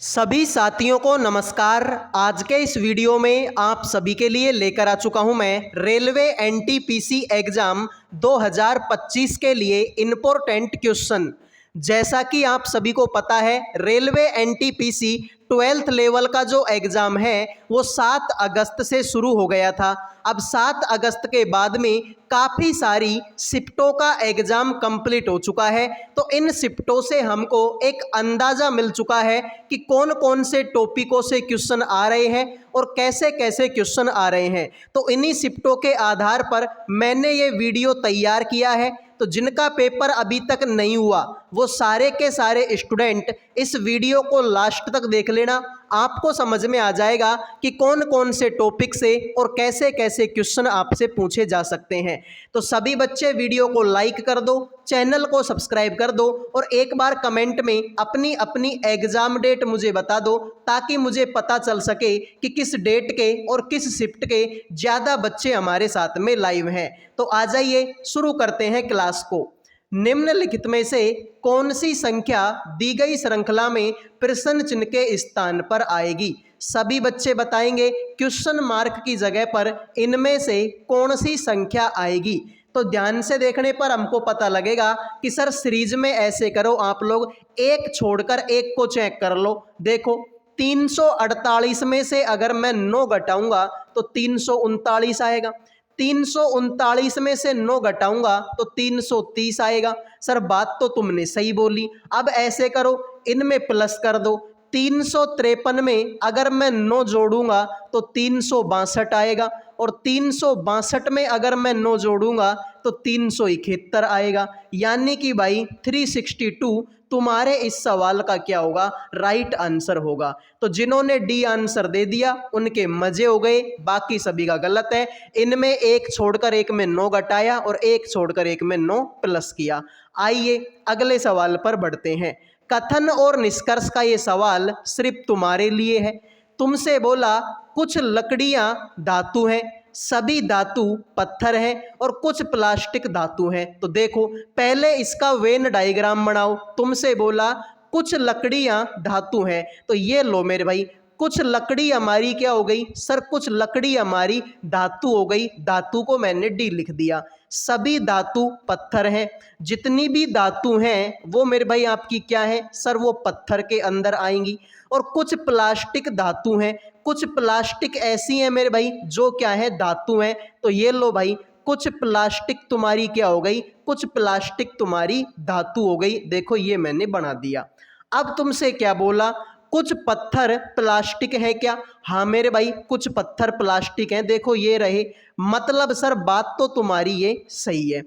सभी साथियों को नमस्कार। आज के इस वीडियो में आप सभी के लिए लेकर आ चुका हूं मैं रेलवे एनटीपीसी एग्जाम 2025 के लिए इम्पोर्टेंट क्वेश्चन। जैसा कि आप सभी को पता है, रेलवे एनटीपीसी 12th लेवल का जो एग्ज़ाम है वो 7 अगस्त से शुरू हो गया था। अब 7 अगस्त के बाद में काफ़ी सारी शिफ्टों का एग्ज़ाम कंप्लीट हो चुका है। तो इन शिफ्टों से हमको एक अंदाज़ा मिल चुका है कि कौन कौन से टॉपिकों से क्वेश्चन आ रहे हैं और कैसे कैसे क्वेश्चन आ रहे हैं। तो इन्हीं शिफ्टों के आधार पर मैंने ये वीडियो तैयार किया है। तो जिनका पेपर अभी तक नहीं हुआ वो सारे के सारे स्टूडेंट इस वीडियो को लास्ट तक देख लेना। आपको समझ में आ जाएगा कि कौन कौन से टॉपिक से और कैसे कैसे क्वेश्चन आपसे पूछे जा सकते हैं। तो सभी बच्चे वीडियो को लाइक कर दो, चैनल को सब्सक्राइब कर दो और एक बार कमेंट में अपनी अपनी एग्जाम डेट मुझे बता दो, ताकि मुझे पता चल सके कि किस डेट के और किस शिफ्ट के ज़्यादा बच्चे हमारे साथ में लाइव हैं। तो आ जाइए शुरू करते हैं क्लास को। निम्नलिखित में से कौन सी संख्या दी गई श्रृंखला में प्रश्न चिन्ह के स्थान पर आएगी? सभी बच्चे बताएंगे क्वेश्चन मार्क की जगह पर इनमें से कौन सी संख्या आएगी। तो ध्यान से देखने पर हमको पता लगेगा कि सर सीरीज में ऐसे करो, आप लोग एक छोड़कर एक को चेक कर लो। देखो 348 में से अगर मैं 9 घटाऊंगा तो 339 आएगा। 339 में से 9 घटाऊंगा तो 330 आएगा। सर बात तो तुमने सही बोली। अब ऐसे करो, इनमें प्लस कर दो। 353 में अगर मैं 9 जोड़ूंगा तो 362 आएगा और 362 में अगर मैं 9 जोड़ूंगा तो 371 आएगा। यानी कि भाई 362 तुम्हारे इस सवाल का क्या होगा? राइट आंसर होगा। तो जिन्होंने डी आंसर दे दिया उनके मजे हो गए, बाकी सभी का गलत है। इनमें एक छोड़कर एक में 9 घटाया और एक छोड़कर एक में 9 प्लस किया। आइए अगले सवाल पर बढ़ते हैं। कथन और निष्कर्ष का ये सवाल सिर्फ तुम्हारे लिए है। तुमसे बोला कुछ लकड़ियां धातु हैं, सभी धातु पत्थर हैं और कुछ प्लास्टिक धातु हैं। तो देखो पहले इसका वेन डायग्राम बनाओ। तुमसे बोला कुछ लकड़ियां धातु हैं, तो ये लो मेरे भाई, कुछ लकड़ी हमारी क्या हो गई? सर कुछ लकड़ी हमारी धातु हो गई। धातु को मैंने डी लिख दिया। सभी धातु पत्थर हैं। जितनी भी धातु हैं वो मेरे भाई आपकी क्या है? सर वो पत्थर के अंदर आएंगी। और कुछ प्लास्टिक धातु हैं। कुछ प्लास्टिक ऐसी हैं मेरे भाई जो क्या है? धातु हैं। तो ये लो भाई, कुछ प्लास्टिक तुम्हारी क्या हो गई? कुछ प्लास्टिक तुम्हारी धातु हो गई। देखो ये मैंने बना दिया। अब तुमसे क्या बोला? कुछ पत्थर प्लास्टिक है क्या? हाँ मेरे भाई कुछ पत्थर प्लास्टिक हैं। देखो ये रहे। मतलब सर बात तो तुम्हारी ये सही है।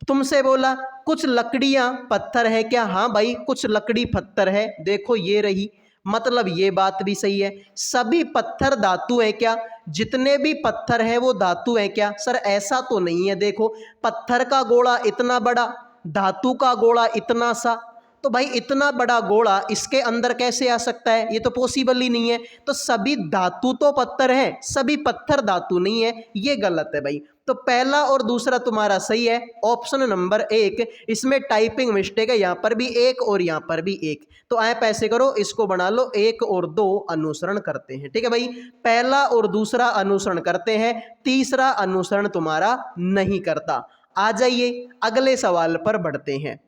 तुमसे बोला कुछ लकड़ियां पत्थर है क्या? हाँ भाई कुछ लकड़ी पत्थर है। देखो ये रही। मतलब ये बात भी सही है। सभी पत्थर धातु है क्या? जितने भी पत्थर हैं वो धातु है क्या? सर ऐसा तो नहीं है। देखो पत्थर का गोला इतना बड़ा, धातु का गोला इतना सा। तो भाई इतना बड़ा गोला इसके अंदर कैसे आ सकता है? ये तो पॉसिबल ही नहीं है। तो सभी धातु तो पत्थर है, सभी पत्थर धातु नहीं है। ये गलत है भाई। तो पहला और दूसरा तुम्हारा सही है। ऑप्शन नंबर 1, इसमें टाइपिंग मिस्टेक है। यहाँ पर भी 1 और यहाँ पर भी 1। तो आप ऐसे करो, इसको बना लो 1 और 2 अनुसरण करते हैं। ठीक है भाई, पहला और दूसरा अनुसरण करते हैं, तीसरा अनुसरण तुम्हारा नहीं करता। आ जाइए अगले सवाल पर बढ़ते हैं।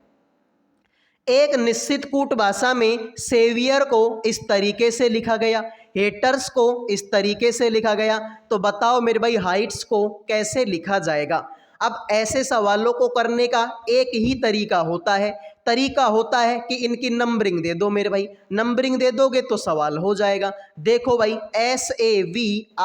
एक निश्चित कूट भाषा में सेवियर को इस तरीके से लिखा गया, हेटर्स को इस तरीके से लिखा गया। तो बताओ मेरे भाई हाइट्स को कैसे लिखा जाएगा? अब ऐसे सवालों को करने का एक ही तरीका होता है। तरीका होता है कि इनकी नंबरिंग दे दो मेरे भाई। नंबरिंग दे दोगे तो सवाल हो जाएगा। देखो भाई SAVIOUR,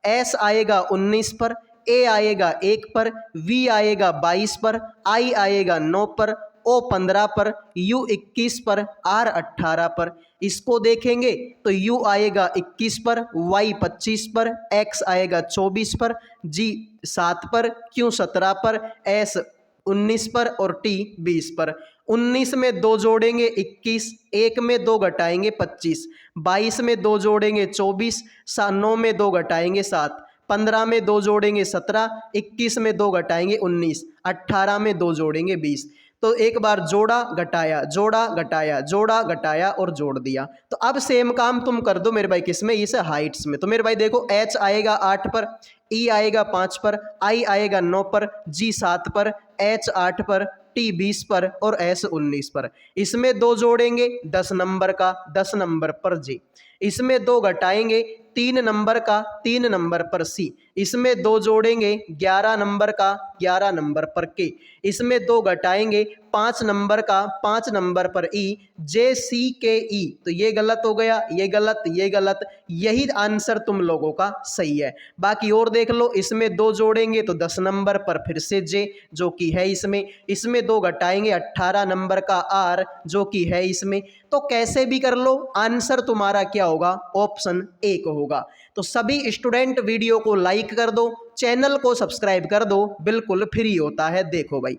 एस आएगा 19 पर, ए आएगा 1 पर, वी आएगा 22 पर, आई आएगा 9 पर, O 15 पर, U 21 पर, R 18 पर। इसको देखेंगे तो U आएगा 21 पर, Y 25 पर, X आएगा 24 पर, G 7 पर, Q 17 पर, S 19 पर और T 20 पर। 19 में 2 जोड़ेंगे 21, 1 में 2 घटाएंगे 25, 22 में 2 जोड़ेंगे 24, 9 में 2 घटाएंगे 7, 15 में 2 जोड़ेंगे 17, 21 में 2 घटाएंगे 19, 18 में 2 जोड़ेंगे 20। तो एक बार जोड़ा घटाया, जोड़ा घटाया, जोड़ा घटाया और जोड़ दिया। तो अब सेम काम तुम कर दो मेरे भाई किसमें, इस हाइट्स में। तो मेरे भाई देखो H आएगा 8 पर, E आएगा 5 पर, I आएगा 9 पर, G 7 पर, H 8 पर, T 20 पर और S 19 पर। इसमें 2 जोड़ेंगे 10 नंबर का 10 नंबर पर G, इसमें 2 घटाएंगे 3 नंबर का 3 नंबर पर C, इसमें 2 जोड़ेंगे 11 नंबर का 11 नंबर पर K, इसमें 2 घटाएंगे 5 नंबर का 5 नंबर पर E, JCKE। तो ये गलत हो गया, ये गलत, ये गलत, यही आंसर तुम लोगों का सही है। बाकी और देख लो, इसमें 2 जोड़ेंगे तो 10 नंबर पर फिर से J जो कि है इसमें 2 घटाएंगे 18 नंबर का R जो कि है इसमें। तो कैसे भी कर लो, आंसर तुम्हारा क्या होगा, ऑप्शन ए को होगा। तो सभी स्टूडेंट वीडियो को लाइक कर दो, चैनल को सब्सक्राइब कर दो, बिल्कुल फ्री होता है। देखो भाई,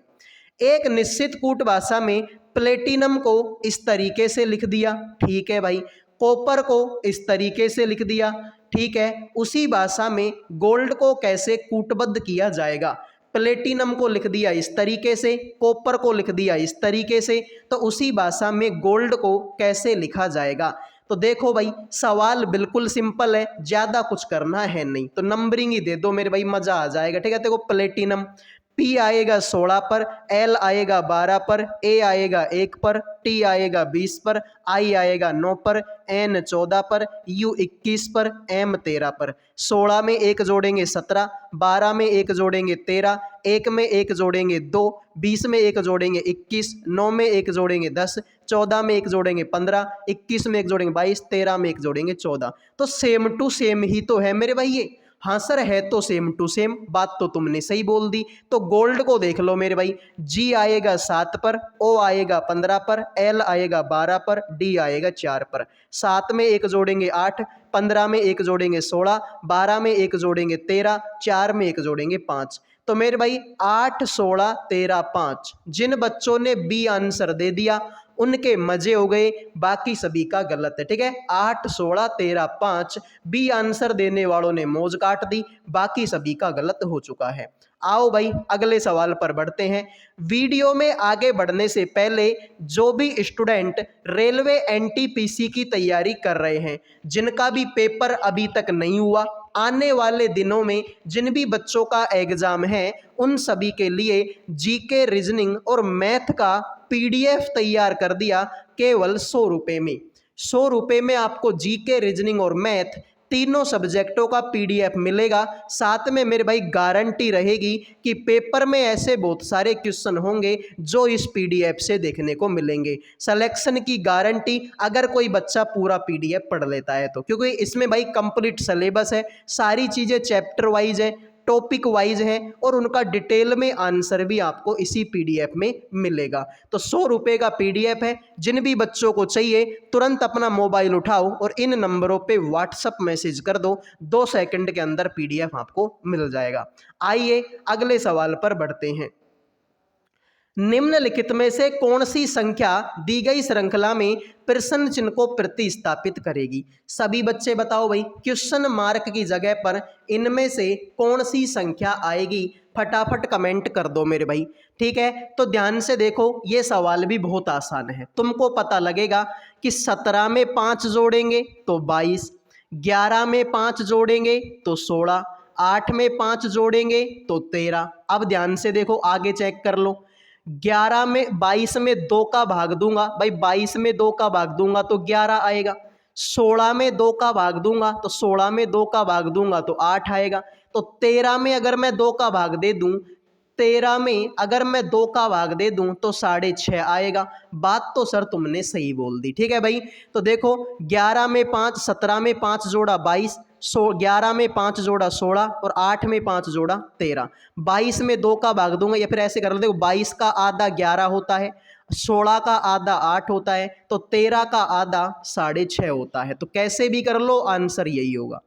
एक निश्चित कूट भाषा में प्लेटिनम को इस तरीके से लिख दिया, ठीक है भाई, कॉपर को इस तरीके से लिख दिया, ठीक है। उसी भाषा में गोल्ड को कैसे कूटबद्ध किया जाएगा, प्लेटिनम को लिख दिया इस तरीके से, कॉपर को लिख दिया इस तरीके से, तो उसी भाषा में गोल्ड को कैसे लिखा जाएगा। तो देखो भाई, सवाल बिल्कुल सिंपल है, ज़्यादा कुछ करना है नहीं, तो नंबरिंग ही दे दो मेरे भाई, मज़ा आ जाएगा, ठीक है। देखो प्लेटिनम P आएगा 16 पर, L आएगा 12 पर, A आएगा 1 पर, T आएगा 20 पर, I आएगा 9 पर, N 14 पर, U 21 पर, M 13 पर। 16 में 1 जोड़ेंगे 17, 12 में 1 जोड़ेंगे 13, 1 में 1 जोड़ेंगे 2, 20 में 1 जोड़ेंगे 21, 9 में 1 जोड़ेंगे 10, 14 में 1 जोड़ेंगे 15, 21 में 1 जोड़ेंगे 22, 13 में 1 जोड़ेंगे 14। तो सेम टू सेम ही तो है मेरे भाई ये। हाँ सर है तो सेम टू सेम, बात तो तुमने सही बोल दी। तो गोल्ड को देख लो मेरे भाई, G आएगा 7 पर, O आएगा 15 पर, L आएगा 12 पर, D आएगा 4 पर। 7 में 1 जोड़ेंगे 8, 15 में 1 जोड़ेंगे 16, 12 में 1 जोड़ेंगे 13, 4 में 1 जोड़ेंगे 5। तो मेरे भाई 8, 16, 13, 5, जिन बच्चों ने बी आंसर दे दिया उनके मजे हो गए, बाकी सभी का गलत है, ठीक है। 8, 16, 13, 5 बी आंसर देने वालों ने मौज काट दी, बाकी सभी का गलत हो चुका है। आओ भाई अगले सवाल पर बढ़ते हैं। वीडियो में आगे बढ़ने से पहले जो भी स्टूडेंट रेलवे एनटीपीसी की तैयारी कर रहे हैं, जिनका भी पेपर अभी तक नहीं हुआ, आने वाले दिनों में जिन भी बच्चों का एग्जाम है, उन सभी के लिए जीके, रीजनिंग और मैथ का पीडीएफ तैयार कर दिया केवल 100 रुपये में। 100 रुपये में आपको जीके, रीजनिंग और मैथ तीनों सब्जेक्टों का पीडीएफ मिलेगा। साथ में मेरे भाई गारंटी रहेगी कि पेपर में ऐसे बहुत सारे क्वेश्चन होंगे जो इस पीडीएफ से देखने को मिलेंगे। सिलेक्शन की गारंटी अगर कोई बच्चा पूरा पीडीएफ पढ़ लेता है तो, क्योंकि इसमें भाई कंप्लीट सिलेबस है, सारी चीज़ें चैप्टर वाइज है, टॉपिक वाइज है और उनका डिटेल में आंसर भी आपको इसी पीडीएफ में मिलेगा। तो 100 रुपये का पीडीएफ है। जिन भी बच्चों को चाहिए तुरंत अपना मोबाइल उठाओ और इन नंबरों पे व्हाट्सएप मैसेज कर दो, 2 सेकंड के अंदर पीडीएफ आपको मिल जाएगा। आइए अगले सवाल पर बढ़ते हैं। निम्नलिखित में से कौन सी संख्या दी गई श्रृंखला में प्रश्न चिन्ह को प्रतिस्थापित करेगी? सभी बच्चे बताओ भाई, क्वेश्चन मार्क की जगह पर इनमें से कौन सी संख्या आएगी? फटाफट कमेंट कर दो मेरे भाई, ठीक है। तो ध्यान से देखो, ये सवाल भी बहुत आसान है। तुमको पता लगेगा कि 17 में 5 जोड़ेंगे तो 22, 11 में 5 जोड़ेंगे तो 16, 8 में 5 जोड़ेंगे तो 13। अब ध्यान से देखो, आगे चेक कर लो। 11 में 22 में 2 का भाग दूंगा भाई, 22 में 2 का भाग दूंगा तो 11 आएगा। 16 में 2 का भाग दूंगा तो 16 में 2 का भाग दूंगा तो 8 आएगा। तो 13 में अगर मैं 2 का भाग दे दूं, 13 में अगर मैं 2 का भाग दे दूं तो 6.5 आएगा। बात तो सर तुमने सही बोल दी, ठीक है भाई। तो देखो 11 में 5, 17 में 5 जोड़ा 22, 11 में 5 जोड़ा 16 और 8 में 5 जोड़ा 13। 22 में 2 का भाग दूंगा, या फिर ऐसे कर लो, देखो 22 का आधा 11 होता है, 16 का आधा 8 होता है, तो 13 का आधा 6.5 होता है। तो कैसे भी कर लो आंसर यही होगा।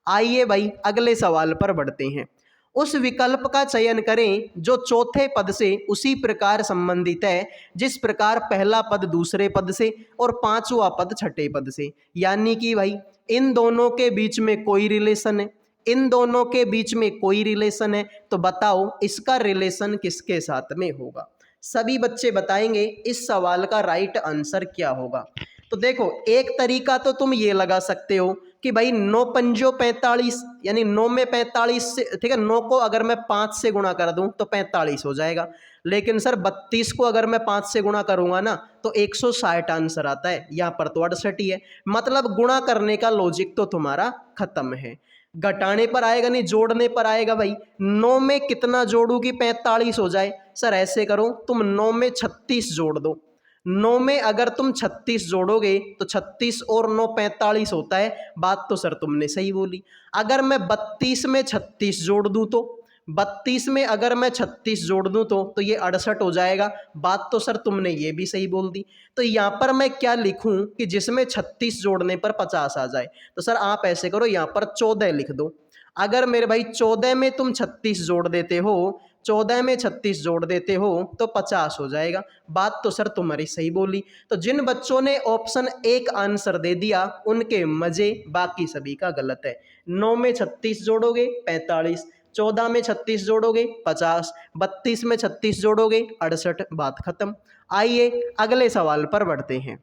आइए भाई अगले सवाल पर बढ़ते हैं। उस विकल्प का चयन करें जो चौथे पद से उसी प्रकार संबंधित है जिस प्रकार पहला पद दूसरे पद से और पांचवा पद छठे पद से। यानी कि भाई इन दोनों के बीच में कोई रिलेशन है, इन दोनों के बीच में कोई रिलेशन है, तो बताओ इसका रिलेशन किसके साथ में होगा? सभी बच्चे बताएंगे इस सवाल का राइट आंसर क्या होगा। तो देखो, एक तरीका तो तुम ये लगा सकते हो कि भाई 9 पंजो 45, यानी 9 में 45 से, ठीक है, 9 को अगर मैं 5 से गुणा कर दूं तो 45 हो जाएगा। लेकिन सर 32 को अगर मैं 5 से गुणा करूंगा ना तो 160 आंसर आता है। यहाँ पर तो 68 ही है। मतलब गुणा करने का लॉजिक तो तुम्हारा खत्म है। घटाने पर आएगा नहीं, जोड़ने पर आएगा। भाई 9 में कितना जोड़ू कि 45 हो जाए? सर ऐसे करो, तुम 9 में 36 जोड़ दो। 9 में अगर तुम 36 जोड़ोगे तो 36 और 9 45 होता है। बात तो सर तुमने सही बोली। अगर मैं 32 में 36 जोड़ दूं तो 32 में अगर मैं 36 जोड़ दूं तो ये 68 हो जाएगा। बात तो सर तुमने ये भी सही बोल दी। तो यहाँ पर मैं क्या लिखूं कि जिसमें 36 जोड़ने पर 50 आ जाए? तो सर आप ऐसे करो, यहाँ पर 14 लिख दो। अगर मेरे भाई 14 में तुम 36 जोड़ देते हो, 14 में 36 जोड़ देते हो तो 50 हो जाएगा। बात तो सर तुम्हारी सही बोली। तो जिन बच्चों ने ऑप्शन एक आंसर दे दिया उनके मजे, बाकी सभी का गलत है। 9 में 36 जोड़ोगे 45, 14 में 36 जोड़ोगे 50, 32 में 36 जोड़ोगे 68। बात खत्म। आइए अगले सवाल पर बढ़ते हैं।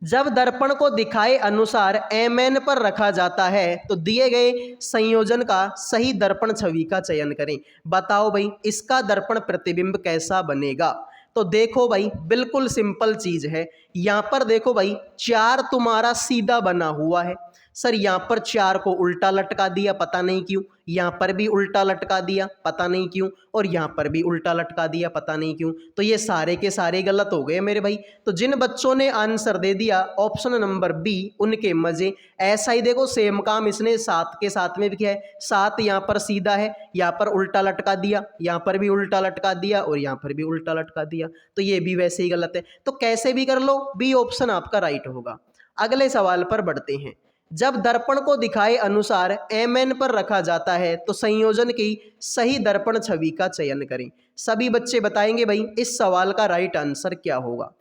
जब दर्पण को दिखाए अनुसार mn पर रखा जाता है तो दिए गए संयोजन का सही दर्पण छवि का चयन करें। बताओ भाई इसका दर्पण प्रतिबिंब कैसा बनेगा? तो देखो भाई, बिल्कुल सिंपल चीज है। यहां पर देखो भाई, 4 तुम्हारा सीधा बना हुआ है। सर यहाँ पर 4 को उल्टा लटका दिया, पता नहीं क्यों। यहाँ पर भी उल्टा लटका दिया, पता नहीं क्यों। और यहाँ पर भी उल्टा लटका दिया, पता नहीं क्यों। तो ये सारे के सारे गलत हो गए मेरे भाई। तो जिन बच्चों ने आंसर दे दिया ऑप्शन नंबर बी, उनके मजे। ऐसा ही देखो, सेम काम इसने 7 के साथ में भी किया है। 7 यहाँ पर सीधा है, यहाँ पर उल्टा लटका दिया, यहाँ पर भी उल्टा लटका दिया और यहाँ पर भी उल्टा लटका दिया। तो ये भी वैसे ही गलत है। तो कैसे भी कर लो, बी ऑप्शन आपका राइट होगा। अगले सवाल पर बढ़ते हैं। जब दर्पण को दिखाए अनुसार mn पर रखा जाता है तो संयोजन की सही दर्पण छवि का चयन करें। सभी बच्चे बताएंगे भाई इस सवाल का राइट आंसर क्या होगा।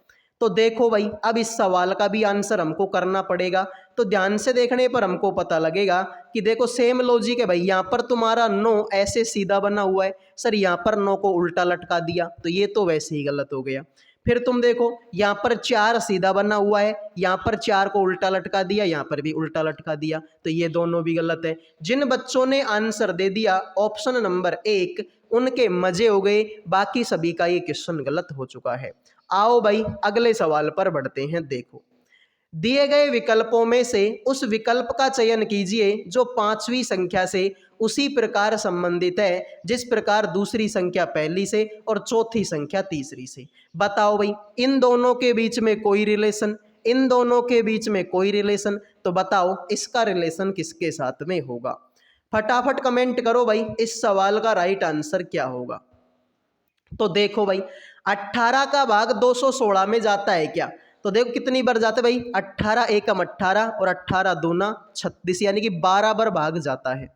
तो देखो भाई, अब इस सवाल का भी आंसर हमको करना पड़ेगा। तो ध्यान से देखने पर हमको पता लगेगा कि देखो सेम लॉजिक है भाई। यहाँ पर तुम्हारा 9 ऐसे सीधा बना हुआ है, सर यहाँ पर 9 को उल्टा लटका दिया, तो ये तो वैसे ही गलत हो गया। फिर तुम देखो, यहाँ पर 4 सीधा बना हुआ है, यहाँ पर 4 को उल्टा लटका दिया, यहाँ पर भी उल्टा लटका दिया, तो ये दोनों भी गलत है। जिन बच्चों ने आंसर दे दिया ऑप्शन नंबर 1, उनके मजे हो गए। बाकी सभी का ये क्वेश्चन गलत हो चुका है। आओ भाई अगले सवाल पर बढ़ते हैं। देखो, दिए गए विकल्पों में से उस विकल्प का चयन कीजिए जो 5वीं संख्या से उसी प्रकार संबंधित है जिस प्रकार दूसरी संख्या पहली से और चौथी संख्या तीसरी से। बताओ भाई, इन दोनों के बीच में कोई रिलेशन, इन दोनों के बीच में कोई रिलेशन। तो बताओ इसका रिलेशन किसके साथ में होगा? फटाफट कमेंट करो भाई इस सवाल का राइट आंसर क्या होगा। तो देखो भाई, 18 का भाग 216 में जाता है क्या? तो देखो कितनी बार जाता है भाई, 18 एकम 18 और 18 दूना 36, यानी कि 12 बार भाग जाता है।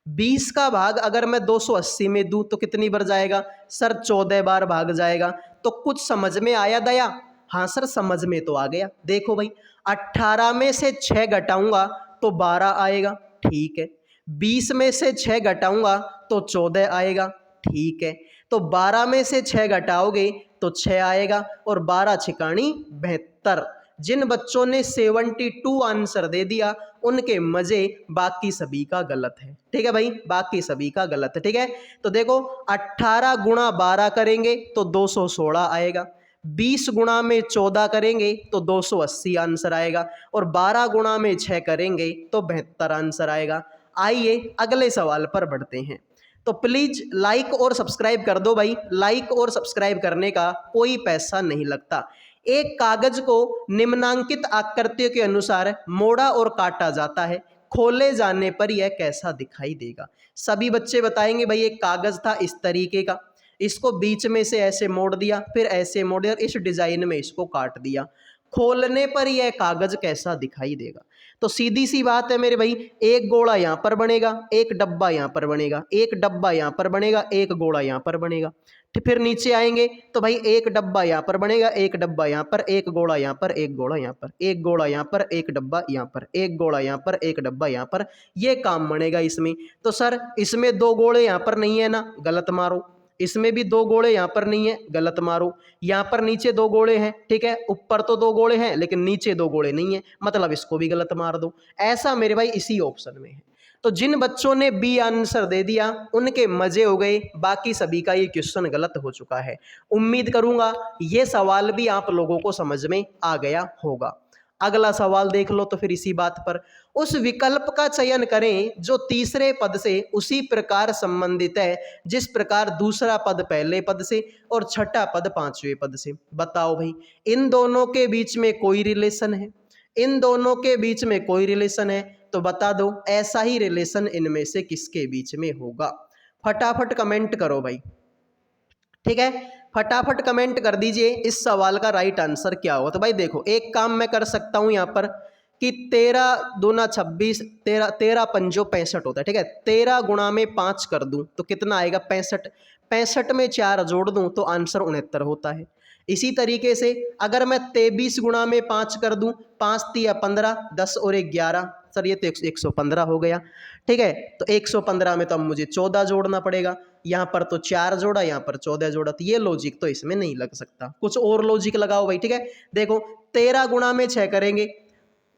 20 का भाग अगर मैं 280 में दूं तो कितनी बार जाएगा? सर 14 बार भाग जाएगा। तो कुछ समझ में आया दया? हाँ सर समझ में तो आ गया। देखो भाई, 18 में से 6 घटाऊंगा तो 12 आएगा, ठीक है। 20 में से 6 घटाऊंगा तो 14 आएगा, ठीक है। तो 12 में से 6 घटाओगे तो 6 आएगा और 12 छिकाणी 72। जिन बच्चों ने 72 आंसर दे दिया उनके मजे, बाकी सभी का गलत है। ठीक है भाई, बाकी सभी का गलत है। ठीक है, तो देखो 18 गुणा 12 करेंगे तो 216 आएगा, 20 गुणा में 14 करेंगे तो 280 आंसर आएगा और 12 गुणा में 6 करेंगे तो 72 आंसर आएगा। आइए अगले सवाल पर बढ़ते हैं। तो प्लीज लाइक और सब्सक्राइब कर दो भाई। लाइक और सब्सक्राइब करने का कोई पैसा नहीं लगता। एक कागज को निम्नांकित आकृतियों के अनुसार मोड़ा और काटा जाता है, खोले जाने पर यह कैसा दिखाई देगा? सभी बच्चे बताएंगे भाई, एक कागज था इस तरीके का, इसको बीच में से ऐसे मोड़ दिया, फिर ऐसे मोड़ दिया, इस डिजाइन में इसको काट दिया, खोलने पर यह कागज कैसा दिखाई देगा? तो सीधी सी बात है मेरे भाई, एक गोला यहाँ पर बनेगा, एक डब्बा यहाँ पर बनेगा, एक डब्बा यहाँ पर बनेगा, एक गोला यहाँ पर बनेगा। फिर नीचे आएंगे तो भाई एक डब्बा यहाँ पर बनेगा, एक डब्बा यहाँ पर, एक गोला यहाँ पर, एक गोला यहाँ पर, एक गोला यहाँ पर, एक डब्बा यहाँ पर, एक गोला यहाँ पर, एक डब्बा यहाँ पर, ये काम बनेगा इसमें। तो सर इसमें 2 गोले यहाँ पर नहीं है ना, गलत मारो। इसमें भी दो गोले यहाँ पर नहीं है, गलत मारो। यहाँ पर नीचे दो गोले हैं, ठीक है, ऊपर तो दो गोले हैं लेकिन नीचे दो गोले नहीं है, मतलब इसको भी गलत मार दो। ऐसा मेरे भाई इसी ऑप्शन में है। तो जिन बच्चों ने बी आंसर दे दिया उनके मजे हो गए, बाकी सभी का ये क्वेश्चन गलत हो चुका है। उम्मीद करूंगा ये सवाल भी आप लोगों को समझ में आ गया होगा। अगला सवाल देख लो तो फिर इसी बात पर, उस विकल्प का चयन करें जो तीसरे पद से उसी प्रकार संबंधित है जिस प्रकार दूसरा पद पहले पद से और छठा पद पांचवें पद से। बताओ भाई, इन दोनों के बीच में कोई रिलेशन है? इन दोनों के बीच में कोई रिलेशन है तो बता दो ऐसा ही रिलेशन इनमें से किसके बीच में होगा? फटाफट कमेंट करो भाई, ठीक है, फटाफट कमेंट कर दीजिए इस सवाल का राइट आंसर क्या होगा। तो भाई देखो, एक काम मैं कर सकता हूं यहाँ पर कि 13 दूना 26, 13 पंजो 65 होता है, ठीक है, 13 गुणा में 5 कर दूं तो कितना आएगा? 65। 65 में 4 जोड़ दूं तो आंसर 69 होता है। इसी तरीके से अगर मैं 23 गुणा में 5 कर दूं, 5 तिया 15, 10 और 1 11, सर ये तो 115 हो गया, ठीक है। तो 115 में तो अब मुझे 14 जोड़ना पड़ेगा, यहाँ पर तो 4 जोड़ा, यहाँ पर 14 जोड़ा, तो ये लॉजिक तो इसमें नहीं लग सकता, कुछ और लॉजिक लगाओ भाई, ठीक है। देखो 13 गुणा में 6 करेंगे,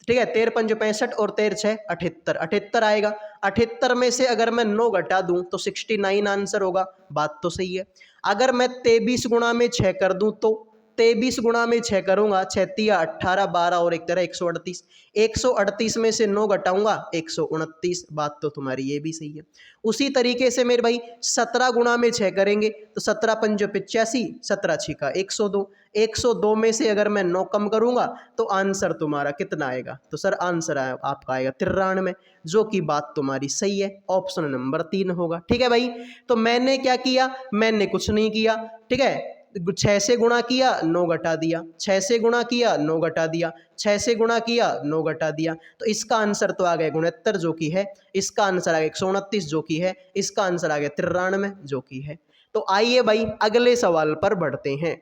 ठीक है, 13 पंज 65 और 13 6 78, 78 आएगा। 78 में से अगर मैं 9 घटा दूं तो 69 आंसर होगा, बात तो सही है। अगर मैं 23 गुणा में 6 कर दूं तो 23 गुणा में 6 करूंगा, 6 तिया 18, 12 और एक तरह 138, 138 में से 9 घटाऊंगा 129, बात तो तुम्हारी ये भी सही है। उसी तरीके से मेरे भाई 17 गुणा में 6 करेंगे तो 17 पंजो 85, 17 छिका 102, 102 में से अगर मैं 9 कम करूंगा तो आंसर तुम्हारा कितना आएगा? तो सर आंसर आपका आएगा 93, जो कि बात तुम्हारी सही है, ऑप्शन नंबर 3 होगा, ठीक है भाई। तो मैंने क्या किया? मैंने कुछ नहीं किया, ठीक है, 6 से गुणा किया 9 घटा दिया, 6 से गुणा किया 9 घटा दिया, 6 से गुणा किया 9 घटा दिया, तो इसका आंसर तो आ गया 69 जो कि है, इसका आंसर आ गया 129 जो कि है, इसका आंसर आ गया 93 जो कि है। तो आइए भाई अगले सवाल पर बढ़ते हैं।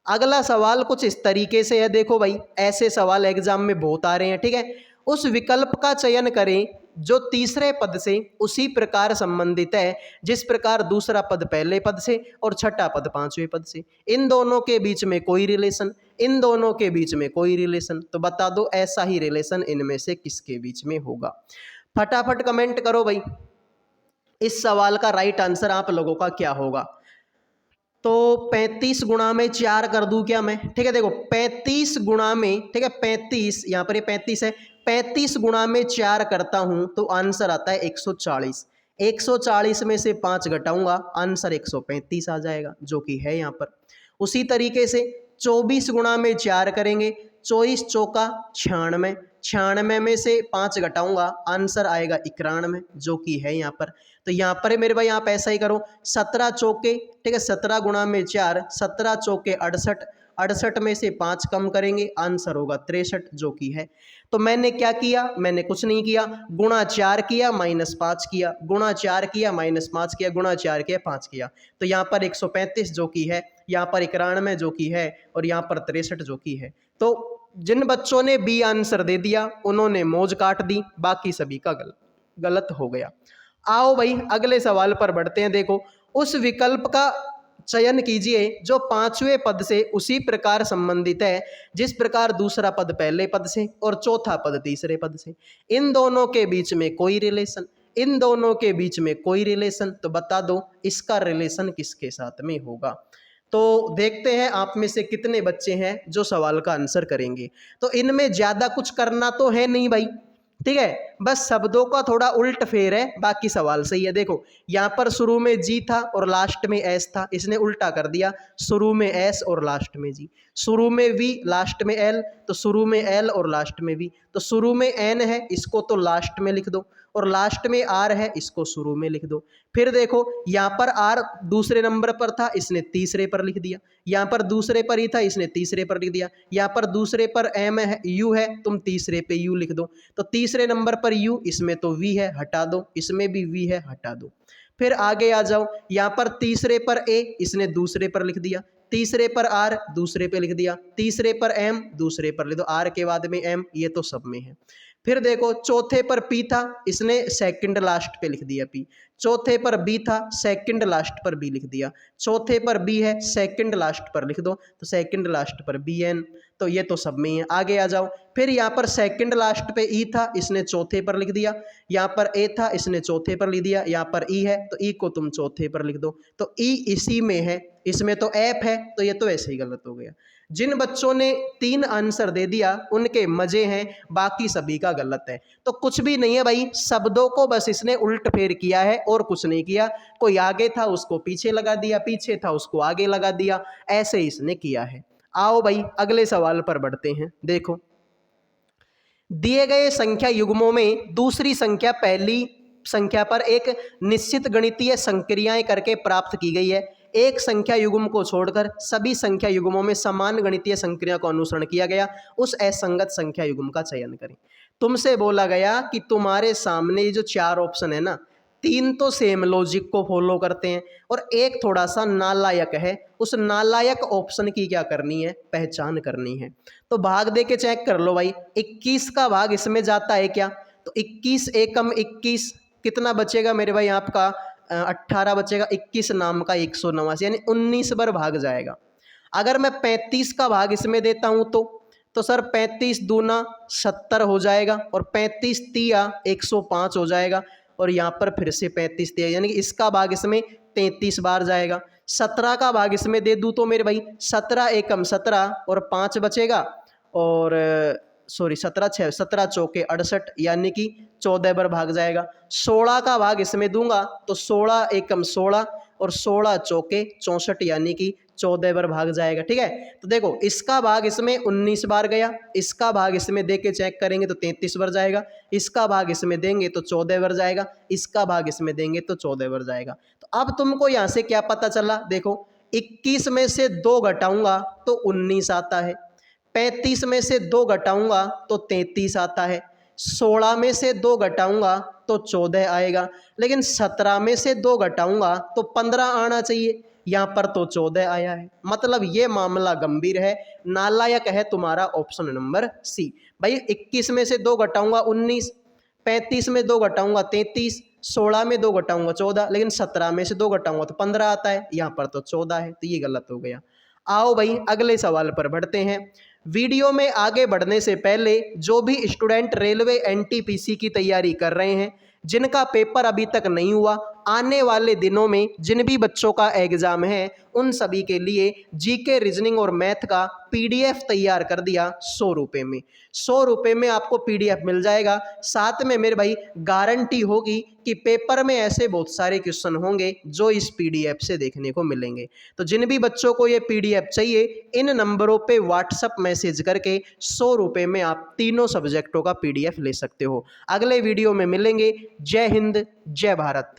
अगला सवाल कुछ इस तरीके से है, देखो भाई ऐसे सवाल एग्जाम में बहुत आ रहे हैं, ठीक है। उस विकल्प का चयन करें जो तीसरे पद से उसी प्रकार संबंधित है जिस प्रकार दूसरा पद पहले पद से और छठा पद पांचवें पद से। इन दोनों के बीच में कोई रिलेशन, इन दोनों के बीच में कोई रिलेशन, तो बता दो ऐसा ही रिलेशन इनमें से किसके बीच में होगा? फटाफट कमेंट करो भाई, इस सवाल का राइट आंसर आप लोगों का क्या होगा? तो 35 गुणा में 4 कर दूं क्या मैं? ठीक है, देखो 35 गुणा में, ठीक है, 35 यहाँ पर ये 35 है, 35 गुणा में 4 करता हूं तो आंसर आता है 140। 140 में से 5 घटाऊंगा आंसर 135 आ जाएगा, जो कि है यहाँ पर। उसी तरीके से 24 गुणा में 4 करेंगे, 24 चौका 96, 96 में से 5 घटाऊंगा आंसर आएगा 91, जो कि है यहाँ पर। तो यहाँ पर मेरे भाई आप ऐसा ही करो, 17 चौके, ठीक है, 17 गुणा में 4, 17 चौके 68, 68 में से 5 कम करेंगे आंसर होगा 63, जो कि है। तो मैंने क्या किया? मैंने कुछ नहीं किया, गुणा 4 किया -5 किया, गुणा 4 किया -5 किया, गुणा 4 किया 5 किया, तो यहाँ पर 135 जो कि है, यहाँ पर 91 जो कि है, और यहाँ पर 63 जो कि है। तो जिन बच्चों ने बी आंसर दे दिया उन्होंने मौज काट दी, बाकी सभी का गलत हो गया। आओ भाई अगले सवाल पर बढ़ते हैं। देखो, उस विकल्प का चयन कीजिए जो पांचवें पद से उसी प्रकार संबंधित है जिस प्रकार दूसरा पद पहले पद से और चौथा पद तीसरे पद से। इन दोनों के बीच में कोई रिलेशन, इन दोनों के बीच में कोई रिलेशन, तो बता दो इसका रिलेशन किसके साथ में होगा? तो देखते हैं आप में से कितने बच्चे हैं जो सवाल का आंसर करेंगे। तो इनमें ज़्यादा कुछ करना तो है नहीं भाई, ठीक है, बस शब्दों का थोड़ा उल्ट फेर है, बाकी सवाल सही है। देखो यहाँ पर शुरू में जी था और लास्ट में एस था, इसने उल्टा कर दिया, शुरू में एस और लास्ट में जी, शुरू में वी लास्ट में एल, तो शुरू में एल और लास्ट में वी, तो शुरू में एन है इसको तो लास्ट में लिख दो, और लास्ट में आर है इसको शुरू में लिख दो। फिर देखो यहाँ पर आर दूसरे नंबर पर था, इसने तीसरे पर लिख दिया, यहाँ पर दूसरे पर ही था, इसने तीसरे पर लिख दिया, यहाँ पर दूसरे पर एम है, यू है, तुम तीसरे पे यू लिख दो, तो तीसरे नंबर पर यू, इसमें तो वी है, हटा दो, इसमें भी वी है, हटा दो। फिर आगे आ जाओ, यहाँ पर तीसरे पर ए, इसने दूसरे पर लिख दिया, तीसरे पर आर, दूसरे पे लिख दिया, तीसरे पर एम, दूसरे पर लिख दो, आर के बाद में एम, ये तो सब में है। फिर देखो चौथे पर पी था, इसने सेकंड लास्ट पे लिख दिया पी। चौथे पर बी था, सेकंड लास्ट पर बी लिख दिया। चौथे पर बी है, सेकंड लास्ट पर लिख दो, तो सेकंड लास्ट पर बी एन। तो ये तो सब में ही है। आगे आ जाओ। फिर यहाँ पर सेकंड लास्ट पे ई था, इसने चौथे पर लिख दिया। यहाँ पर ए था, इसने चौथे पर लिख दिया। यहाँ पर ई है तो ई को तुम चौथे पर लिख दो। तो ई इसी में है, इसमें तो एफ है, तो ये तो ऐसे ही गलत हो गया। जिन बच्चों ने 3 आंसर दे दिया उनके मजे हैं, बाकी सभी का गलत है। तो कुछ भी नहीं है भाई, शब्दों को बस इसने उल्ट फेर किया है और कुछ नहीं किया। कोई आगे था उसको पीछे लगा दिया, पीछे था उसको आगे लगा दिया, ऐसे इसने किया है। आओ भाई अगले सवाल पर बढ़ते हैं। देखो, दिए गए संख्या युग्मों में दूसरी संख्या पहली संख्या पर एक निश्चित गणितीय संक्रियाएं करके प्राप्त की गई है। एक संख्या युग्म को छोड़कर सभी संख्या युग्मों में समान गणितीय संक्रिया को अनुसरण किया गया, उस असंगत संख्या युग्म का चयन करें। तुमसे बोला गया कि तुम्हारे सामने ये जो 4 ऑप्शन है ना, 3 तो सेम लॉजिक को फॉलो करते हैं और एक थोड़ा सा नालायक है। उस नालायक ऑप्शन की क्या करनी है, पहचान करनी है। तो भाग दे के चेक कर लो भाई, 21 का भाग इसमें जाता है क्या? तो 21 एकम 21 कितना बचेगा मेरे भाई आपका? 18 बचेगा। 21 नाम का 189 यानी 19 बार भाग जाएगा। अगर मैं 35 का भाग इसमें देता हूं तो सर 35 दूना 70 हो जाएगा और 35 तिया 105 हो जाएगा और यहाँ पर फिर से 35 तिया यानी कि इसका भाग इसमें 33 बार जाएगा। 17 का भाग इसमें दे दूँ तो मेरे भाई 17 एकम 17 और 5 बचेगा और 17 चौके 68 यानी कि 14 बार भाग जाएगा। 16 का भाग इसमें दूंगा तो 16 एकम 16 और 16 चौके 64 यानी कि 14 बार भाग जाएगा। ठीक है, तो देखो इसका भाग इसमें 19 बार गया, इसका भाग इसमें दे के चेक करेंगे तो 33 बार जाएगा, इसका भाग इसमें देंगे तो 14 बार जाएगा, इसका भाग इसमें देंगे तो 14 बार जाएगा। तो अब तुमको यहाँ से क्या पता चला? देखो 21 में से 2 घटाऊंगा तो 19 आता है, 35 में से 2 घटाऊंगा तो 33 आता है, 16 में से 2 घटाऊंगा तो 14 आएगा, लेकिन 17 में से 2 घटाऊंगा तो 15 आना चाहिए, यहाँ पर तो 14 आया है। मतलब ये मामला गंभीर है, नालायक है तुम्हारा ऑप्शन नंबर सी। भाई 21 में से 2 घटाऊंगा 19, 35 में 2 घटाऊंगा 33, 16 में 2 घटाऊंगा 14, लेकिन 17 में से 2 घटाऊंगा तो 15 आता है, यहाँ पर तो 14 है, तो ये गलत हो गया। आओ भाई अगले सवाल पर बढ़ते हैं। वीडियो में आगे बढ़ने से पहले जो भी स्टूडेंट रेलवे एनटीपीसी की तैयारी कर रहे हैं, जिनका पेपर अभी तक नहीं हुआ, आने वाले दिनों में जिन भी बच्चों का एग्जाम है उन सभी के लिए जीके रीजनिंग और मैथ का पीडीएफ तैयार कर दिया 100 रुपये में। 100 रुपये में आपको पीडीएफ मिल जाएगा। साथ में मेरे भाई गारंटी होगी कि पेपर में ऐसे बहुत सारे क्वेश्चन होंगे जो इस पीडीएफ से देखने को मिलेंगे। तो जिन भी बच्चों को ये पीडीएफ चाहिए, इन नंबरों पे व्हाट्सएप मैसेज करके 100 रुपये में आप तीनों सब्जेक्टों का पीडीएफ ले सकते हो। अगले वीडियो में मिलेंगे। जय हिंद, जय भारत।